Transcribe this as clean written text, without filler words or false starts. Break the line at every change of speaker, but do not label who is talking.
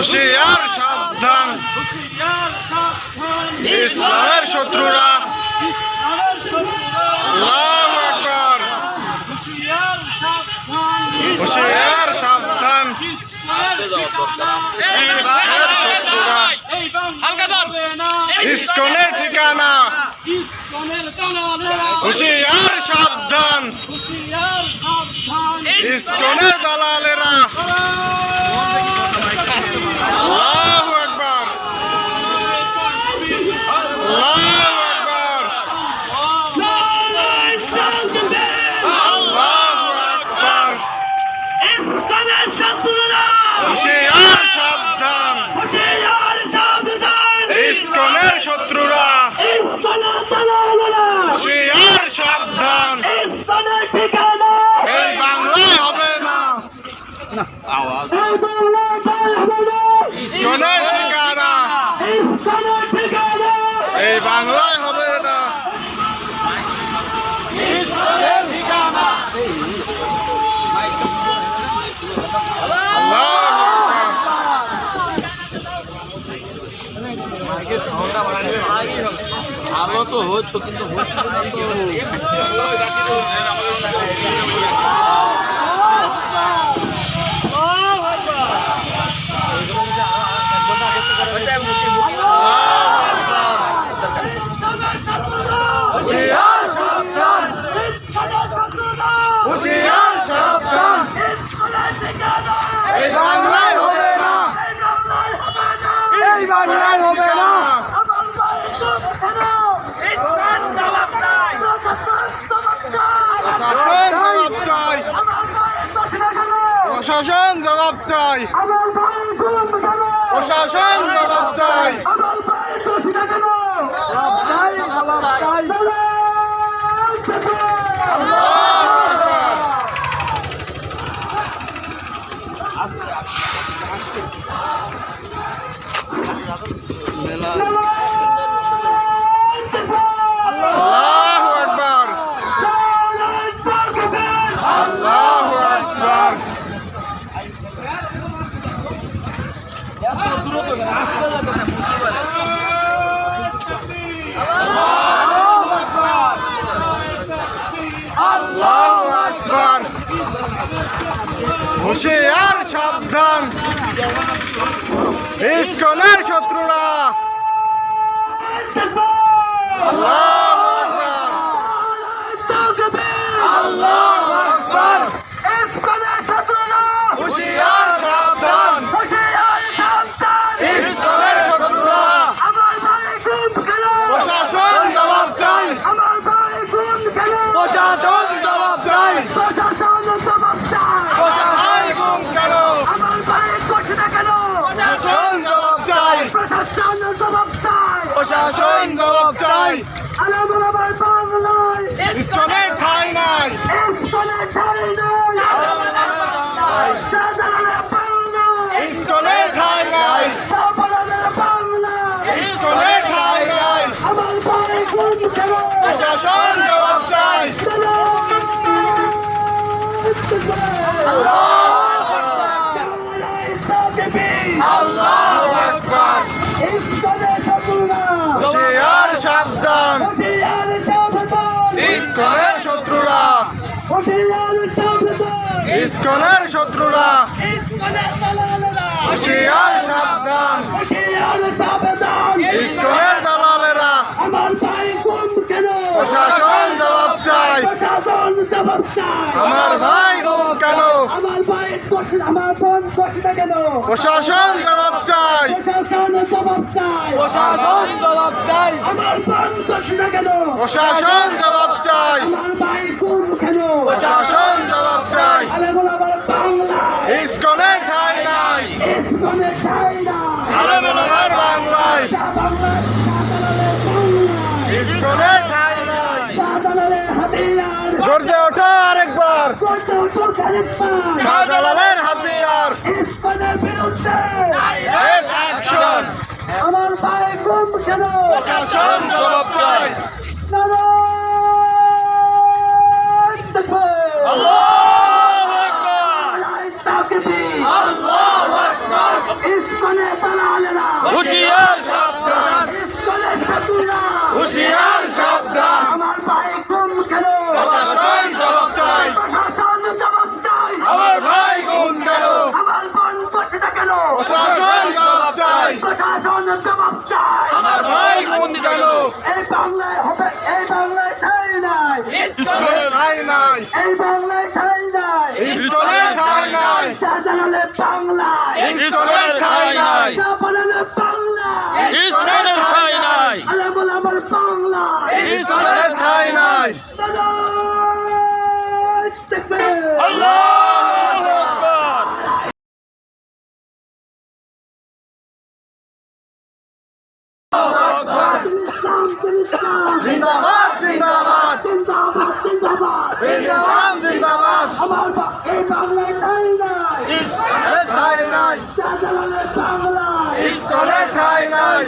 হুঁশিয়ার সাবধান, ইসলামের শত্রুরা। আল্লাহু আকবার। হুঁশিয়ার সাবধান, ইসলামের শত্রুরা। ইসকনের ঠিকানা, হুঁশিয়ার সাবধান, ইসকনের দালালেরা। আল্লাহু আকবার, আল্লাহু আকবার, আল্লাহু আকবার। হুঁশিয়ার সাবধান, ইসকনের শত্রুরা। হুঁশিয়ার সাবধান, এই বাংলায় হবে না। ইসকনের ঠিকানা, এই বাংলায় হবে না।
ভালো তো হতো কিন্তু
এই বাংলায় হবে না, এই বাংলায় হবে না। প্রশাসন জবাব চাই, প্রশাসন জবাব চাই। আল্লাহু আকবার, আল্লাহু আকবার। আল্লাহু আকবার। হুঁশিয়ার সাবধান, ইসকনের শত্রুরা। আল্লাহু আকবার, আল্লাহু আকবার। হুঁশিয়ার সাবধান, ইসকনের শত্রুরা। প্রশাসন জবাব চাই, প্রশাসন জবাব চাই। প্রশাসন গুম কেন? প্রশাসন জবাব চাই, প্রশাসন জবাব চাই। ইসকনের ঠাঁই নাই, ইসকনের ঠাঁই নাই, ইসকনের ঠাঁই নাই। প্রশাসন জবাব চাই। আল্লাহু আকবার। হুঁশিয়ার সাবধান, ইসকনের শত্রুরা। ইসকনের শত্রুরা। হুঁশিয়ার সাবধান, ইসকনের দালালেরা। প্রশাসন জবাব চাই, আমার ভাই গুম কেন? প্রশাসন জবাব চাই, প্রশাসন জবাব চাই, প্রশাসন জবাব চাই, প্রশাসন জবাব চাই। ইসকনের ঠাঁই নাই, আলেমের বাংলায়। ইসকনের ঠাঁই নাই। গর্জে ওঠো আরেকবার, শাহজালালের হাতিয়ার। অ্যাকশন,
আমার ভাই গুম কেন?
প্রশাসন জবাব চাই।
ইসকনের হবে এই বাংলায় ঠাঁই নাই,
ইসলামের ঠাঁই নাই,
এই বাংলায় ঠাঁই নাই,
ইসলামের ঠাঁই নাই,
শাহজালালের বাংলায়,
ইসলামের ঠাঁই নাই,
শাহজালালের বাংলায়,
ইসলামের ঠাঁই নাই,
আলামুল আমার বাংলায়,
ইসলামের ঠাঁই নাই।
আল্লাহু আকবার।
জিন্দাবাদ জিন্দাবাদ জিন্দাবাদ জিন্দাবাদ,
আমার এই বাংলায় ঠাঁই নাই,
ইসলামের ঠাঁই নাই,
শাহজালালের বাংলায়,
ইসলামের ঠাঁই নাই,